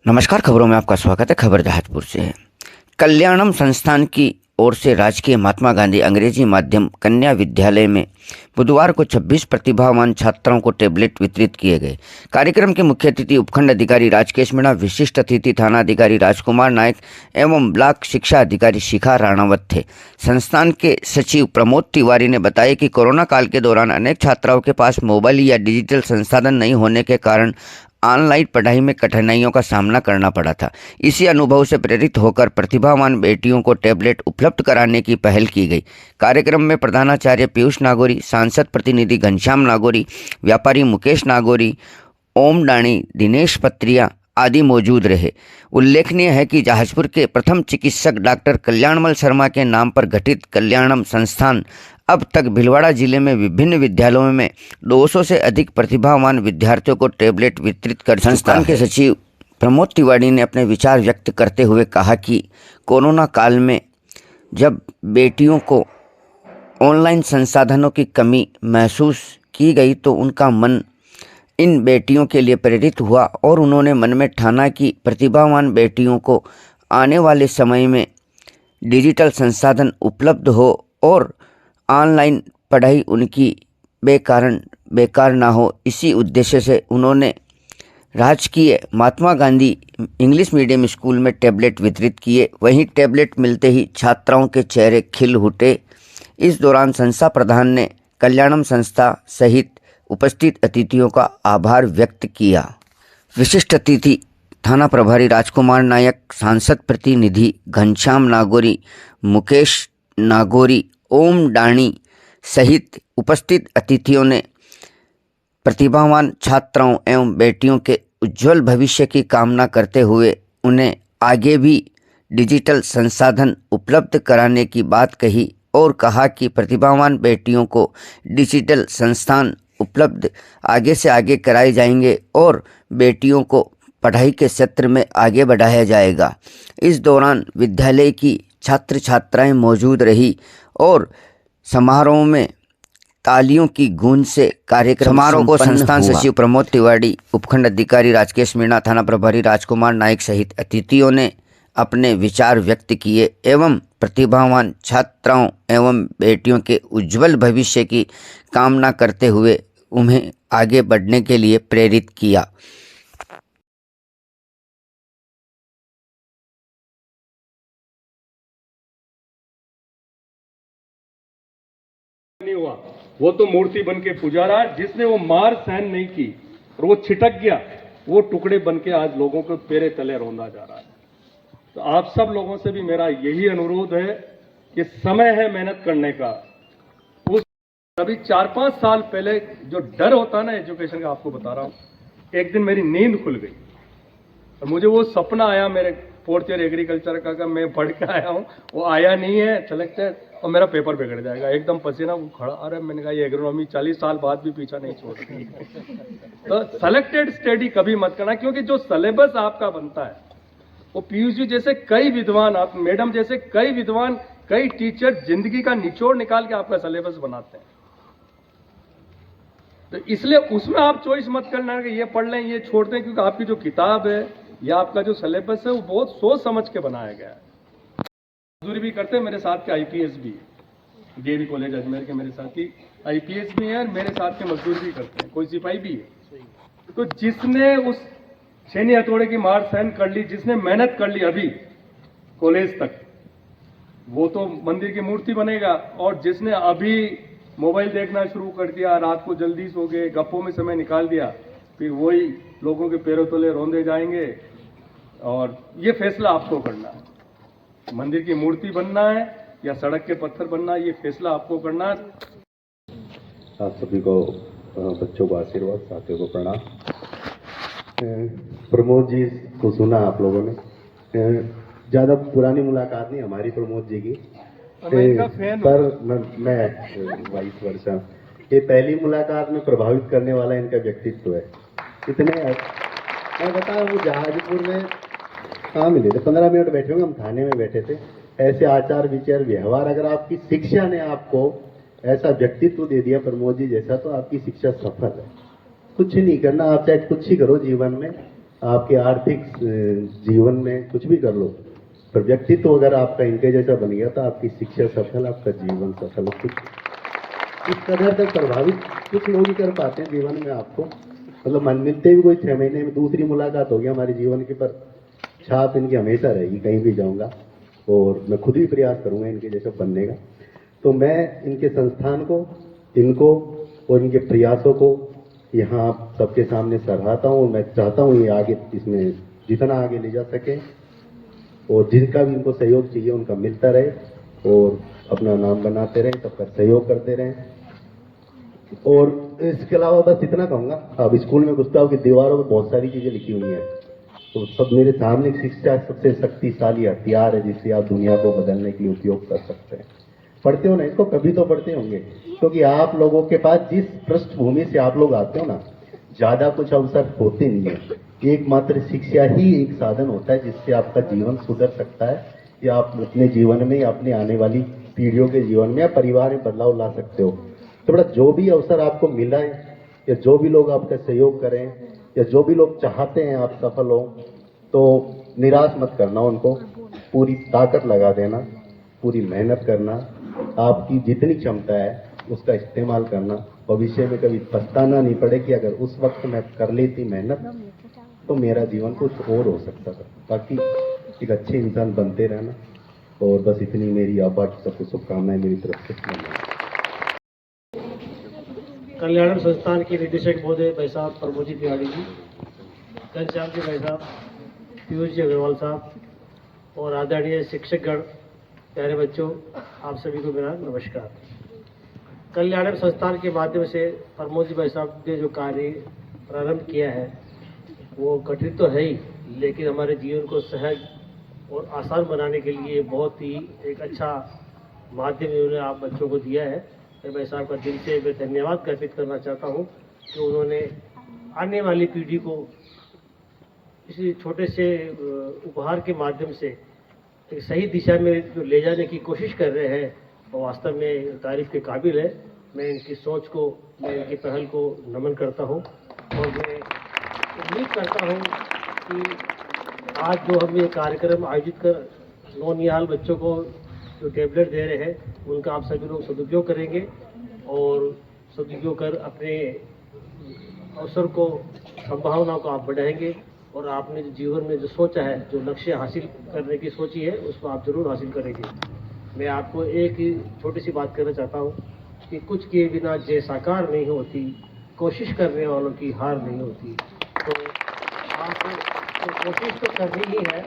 नमस्कार। खबरों में आपका स्वागत है। खबर जहाजपुर से है। कल्याणम संस्थान की ओर से राजकीय महात्मा गांधी अंग्रेजी माध्यम कन्या विद्यालय में बुधवार को 26 प्रतिभावान छात्राओं को टैबलेट वितरित किए गए। कार्यक्रम के मुख्य अतिथि उपखंड अधिकारी राजकेश मीणा, विशिष्ट अतिथि थाना अधिकारी राजकुमार नायक एवं ब्लॉक शिक्षा अधिकारी शिखा राणावत थे। संस्थान के सचिव प्रमोद तिवारी ने बताया कि कोरोना काल के दौरान अनेक छात्राओं के पास मोबाइल या डिजिटल संसाधन नहीं होने के कारण ऑनलाइन पढ़ाई में कठिनाइयों का सामना करना पड़ा था। इसी अनुभव से प्रेरित होकर प्रतिभावान बेटियों को टैबलेट उपलब्ध कराने की पहल की गई। कार्यक्रम में प्रधानाचार्य पीयूष नागौरी, सांसद प्रतिनिधि घनश्याम नागौरी, व्यापारी मुकेश नागौरी, ओम डाणी, दिनेश पत्रिया आदि मौजूद रहे। उल्लेखनीय है कि जहाजपुर के प्रथम चिकित्सक डॉक्टर कल्याणमल शर्मा के नाम पर गठित कल्याणम संस्थान अब तक भीलवाड़ा जिले में विभिन्न विद्यालयों में 200 से अधिक प्रतिभावान विद्यार्थियों को टैबलेट वितरित कर संस्थान के सचिव प्रमोद तिवारी ने अपने विचार व्यक्त करते हुए कहा कि कोरोना काल में जब बेटियों को ऑनलाइन संसाधनों की कमी महसूस की गई तो उनका मन इन बेटियों के लिए प्रेरित हुआ और उन्होंने मन में ठाना कि प्रतिभावान बेटियों को आने वाले समय में डिजिटल संसाधन उपलब्ध हो और ऑनलाइन पढ़ाई उनकी बेकार ना हो। इसी उद्देश्य से उन्होंने राजकीय Mahatma Gandhi English medium school में टैबलेट वितरित किए। वहीं टैबलेट मिलते ही छात्राओं के चेहरे खिल उठे। इस दौरान संस्था प्रधान ने कल्याणम संस्था सहित उपस्थित अतिथियों का आभार व्यक्त किया। विशिष्ट अतिथि थाना प्रभारी राजकुमार नायक, सांसद प्रतिनिधि घनश्याम नागौरी, मुकेश नागौरी, ओम डाणी सहित उपस्थित अतिथियों ने प्रतिभावान छात्राओं एवं बेटियों के उज्जवल भविष्य की कामना करते हुए उन्हें आगे भी डिजिटल संसाधन उपलब्ध कराने की बात कही और कहा कि प्रतिभावान बेटियों को डिजिटल संस्थान उपलब्ध आगे से आगे कराए जाएंगे और बेटियों को पढ़ाई के क्षेत्र में आगे बढ़ाया जाएगा। इस दौरान विद्यालय की छात्र छात्राएं मौजूद रही और समारोह में तालियों की गूंज से कार्यक्रम समारोह को संस्थान सचिव प्रमोद तिवारी, उपखंड अधिकारी राजकेश मीणा, थाना प्रभारी राजकुमार नायक सहित अतिथियों ने अपने विचार व्यक्त किए एवं प्रतिभावान छात्राओं एवं बेटियों के उज्जवल भविष्य की कामना करते हुए उन्हें आगे बढ़ने के लिए प्रेरित किया। नहीं हुआ, वो तो मूर्ति बन के पूजा रहा है। जिसने वो मार सहन नहीं की और वो छिटक गया, वो टुकड़े बन के आज लोगों को पैरे तले रौंदा जा रहा है। तो आप सब लोगों से भी मेरा यही अनुरोध है कि समय है मेहनत करने का। उस अभी 4-5 साल पहले जो डर होता है ना एजुकेशन का, आपको बता रहा हूं, एक दिन मेरी नींद खुल गई और मुझे वो सपना आया मेरे 4th ईयर एग्रीकल्चर का मैं पढ़ के आया हूँ, वो आया नहीं है सिलेक्टेड और मेरा पेपर बिगड़ जाएगा। एकदम पसीना वो खड़ा। अरे मैंने कहा ये एग्रोनॉमी 40 साल बाद भी पीछा नहीं छोड़ रही। तो सिलेक्टेड स्टडी कभी मत करना, क्योंकि जो सिलेबस आपका बनता है वो पीयूष जी जैसे कई विद्वान, आप मैडम जैसे कई विद्वान, कई टीचर जिंदगी का निचोड़ निकाल के आपका सिलेबस बनाते हैं। तो इसलिए उसमें आप चॉइस मत करना कि ये पढ़ लें ये छोड़ दें, क्योंकि आपकी जो किताब है या आपका जो सिलेबस है वो बहुत सोच समझ के बनाया गया है। मजदूरी भी करते हैं, मेरे साथ के आईपीएस भी, डीएवी कॉलेज अजमेर के मेरे साथी आईपीएस भी हैं और मेरे साथ के मजदूर भी करते हैं, कोई सिपाही भी है। तो जिसने उस छेनी हथौड़े की मार सहन कर ली, जिसने मेहनत कर ली अभी कॉलेज तक, वो तो मंदिर की मूर्ति बनेगा। और जिसने अभी मोबाइल देखना शुरू कर दिया, रात को जल्दी सो गए, गप्पों में समय निकाल दिया, फिर वही लोगों के पैरों तले रौंदे जाएंगे। और ये फैसला आपको करना है, मंदिर की मूर्ति बनना है या सड़क के पत्थर बनना है, ये फैसला आपको करना है। आप सभी को बच्चों को आशीर्वाद, साथियों को प्रणाम। प्रमोद जी को सुना आप लोगों ने, ज़्यादा पुरानी मुलाकात नहीं हमारी प्रमोद जी की, पर मैं 22 वर्ष, ये पहली मुलाकात में प्रभावित करने वाला इनका व्यक्तित्व है। इतने मैं बता रहा हूँ, जहाजपुर में कहाँ मिले थे, 15 मिनट बैठे होंगे, हम थाने में बैठे थे। ऐसे आचार विचार व्यवहार, अगर आपकी शिक्षा ने आपको ऐसा व्यक्तित्व दे दिया प्रमोद जी जैसा, तो आपकी शिक्षा सफल है। कुछ नहीं करना, आप चाहे कुछ ही करो जीवन में, आपके आर्थिक जीवन में कुछ भी कर लो, पर व्यक्तित्व अगर आपका इनके जैसा बन गया तो आपकी शिक्षा सफल, आपका जीवन सफल। कुछ इस कदर तक प्रभावित कुछ लोग ही कर पाते हैं जीवन में आपको, मतलब मन मिलते भी कोई 6 महीने में दूसरी मुलाकात होगी हमारे जीवन की, पर छाप इनकी हमेशा रहेगी, कहीं भी जाऊंगा और मैं खुद भी प्रयास करूंगा इनके जैसा बनने का। तो मैं इनके संस्थान को, इनको और इनके प्रयासों को यहाँ सबके सामने सराहता हूँ। मैं चाहता हूँ ये आगे, इसमें जितना आगे ले जा सके और जिनका भी इनको सहयोग चाहिए उनका मिलता रहे और अपना नाम बनाते रहें, सबका सहयोग करते रहें। और इसके अलावा बस इतना कहूँगा, अब स्कूल में घुसता हूँ कि दीवारों पर बहुत सारी चीज़ें लिखी हुई हैं, तो सब मेरे सामने शिक्षा सबसे शक्तिशाली हथियार है जिससे आप दुनिया को बदलने के लिए उपयोग कर सकते हैं। पढ़ते हो ना इसको, कभी तो पढ़ते होंगे, क्योंकि आप लोगों के पास जिस पृष्ठभूमि से आप लोग आते हो ना, ज्यादा कुछ अवसर होते नहीं है। एकमात्र शिक्षा ही एक साधन होता है जिससे आपका जीवन सुधर सकता है, या आप अपने जीवन में या अपने आने वाली पीढ़ियों के जीवन में या परिवार में बदलाव ला सकते हो। तो बड़ा जो भी अवसर आपको मिला है, या जो भी लोग आपका सहयोग करें, या जो भी लोग चाहते हैं आप सफल हो, तो निराश मत करना उनको, पूरी ताकत लगा देना, पूरी मेहनत करना, आपकी जितनी क्षमता है उसका इस्तेमाल करना। भविष्य में कभी पछताना नहीं पड़े कि अगर उस वक्त मैं कर लेती मेहनत तो मेरा जीवन कुछ और हो सकता था। बाकी एक अच्छे इंसान बनते रहना, और बस इतनी मेरी आप बाकी सबको शुभकामनाएं मेरी तरफ से। कल्याणम संस्थान के निदेशक महोदय भाई साहब प्रमोद जी तिवारी जी, घनश्याम जी भाई साहब, पीयूष जी अग्रवाल साहब और आदरणीय शिक्षकगण, प्यारे बच्चों, आप सभी को मेरा नमस्कार। कल्याणम संस्थान के माध्यम से प्रमोद जी भाई साहब ने जो कार्य प्रारंभ किया है वो कठिन तो है ही, लेकिन हमारे जीवन को सहज और आसान बनाने के लिए बहुत ही एक अच्छा माध्यम इन्होंने आप बच्चों को दिया है। मैं भाई साहब का दिल से मैं धन्यवाद ज्ञापित करना चाहता हूँ कि उन्होंने आने वाली पीढ़ी को इसी छोटे से उपहार के माध्यम से एक सही दिशा में जो ले जाने की कोशिश कर रहे हैं, वो वास्तव में तारीफ के काबिल है। मैं इनकी सोच को, मैं इनकी पहल को नमन करता हूँ और मैं उम्मीद करता हूँ कि आज जो हम ये कार्यक्रम आयोजित कर नौनिहाल बच्चों को जो टैबलेट दे रहे हैं उनका आप सभी लोग सदुपयोग करेंगे और सदुपयोग कर अपने अवसर को, संभावनाओं को आप बढ़ाएंगे और आपने जो जीवन में जो सोचा है, जो लक्ष्य हासिल करने की सोची है, उसको आप जरूर हासिल करेंगे। मैं आपको एक ही छोटी सी बात कहना चाहता हूँ कि कुछ किए बिना जय साकार नहीं होती, कोशिश करने वालों की हार नहीं होती। तो आपको तो कोशिश तो करनी ही है,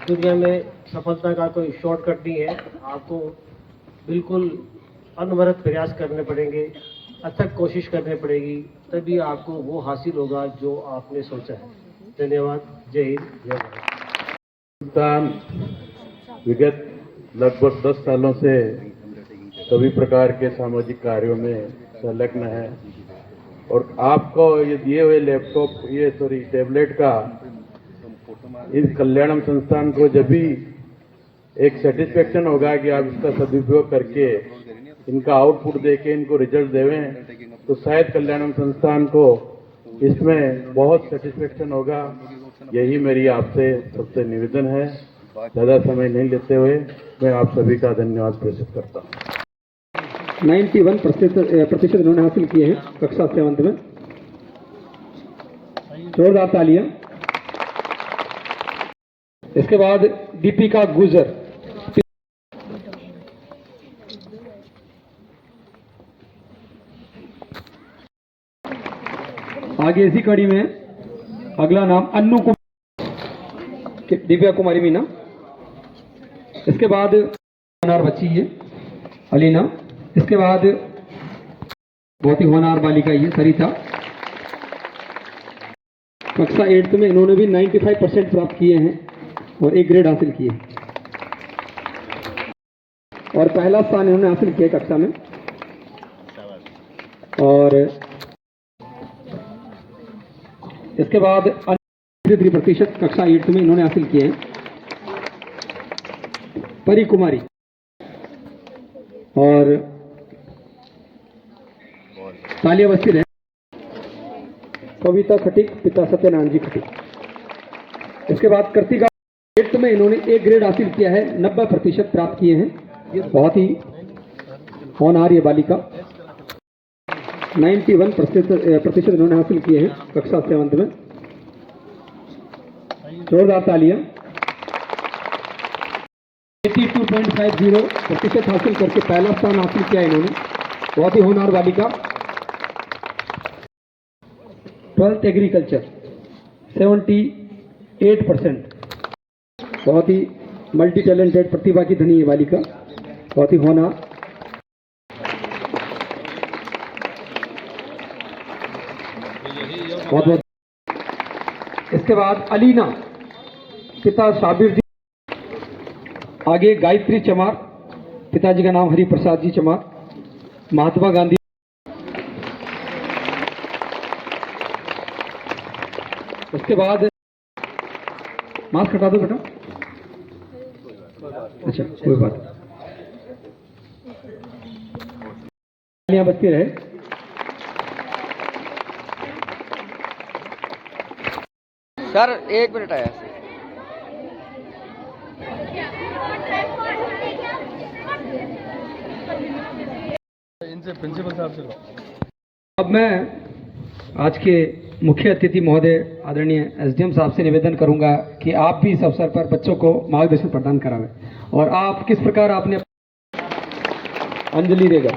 दुनिया में सफलता का कोई शॉर्टकट नहीं है, आपको बिल्कुल अनवरत प्रयास करने पड़ेंगे, अथक कोशिश करनी पड़ेगी, तभी आपको वो हासिल होगा जो आपने सोचा है। धन्यवाद। जय हिंद, जय भारत। संस्थान विगत लगभग 10 सालों से सभी प्रकार के सामाजिक कार्यों में संलग्न है और आपको ये दिए हुए लैपटॉप, टैबलेट का इस कल्याणम संस्थान को जब भी एक सेटिस्फेक्शन होगा कि आप इसका सदुपयोग करके इनका आउटपुट देके इनको रिजल्ट देवें, तो शायद कल्याणम संस्थान को इसमें बहुत सेटिस्फेक्शन होगा। यही मेरी आपसे सबसे निवेदन है। ज़्यादा समय नहीं लेते हुए मैं आप सभी का धन्यवाद प्रेषित करता हूँ। 91% उन्होंने हासिल किए हैं कक्षा 7 में। जोरदार तालियां। इसके बाद दीपिका गुजर। आगे इसी कड़ी में अगला नाम अन्नू कुमार, दिव्या कुमारी मीना। इसके बाद होनहार बच्ची है अलीना। इसके बाद बहुत ही होनहार बालिका ये सरिता। कक्षा 8 में इन्होंने भी 95% प्राप्त किए हैं और एक ग्रेड हासिल किए और पहला स्थान इन्होंने हासिल किया कक्षा में। और इसके बाद 3% कक्षा 8 में इन्होंने हासिल किए हैं। परी कुमारी और तालियां बजती रहे। कविता खटीक, पिता सत्यनारायण जी खटीक। इसके बाद कृतिका 8th में इन्होंने A ग्रेड हासिल किया है, 90% प्राप्त किए हैं। बहुत ही होनहार ये बालिका, 91% इन्होंने हासिल किए हैं कक्षा 7th में। जोरदार तालियां। 82.50% हासिल करके पहला स्थान हासिल किया इन्होंने, बहुत ही होनहार बालिका। 12th एग्रीकल्चर 78%, बहुत ही मल्टी टैलेंटेड प्रतिभा की धनी ये बालिका, बहुत ही होनहार। बहुत बहुत। इसके बाद अलीना, पिता साबिर जी, आगे गायत्री चमार, पिताजी का नाम हरि प्रसाद जी चमार, महात्मा गांधी। उसके बाद मास्क हटा दो बेटा। अच्छा कोई बात नहीं, यहाँ बचती रहे। सर 1 मिनट आया। इनसे प्रिंसिपल साहब से लो। अब मैं आज के मुख्य अतिथि महोदय आदरणीय एसडीएम साहब से निवेदन करूंगा कि आप भी इस अवसर पर बच्चों को मार्गदर्शन प्रदान करावें और आप किस प्रकार आपने अंजलि देगा।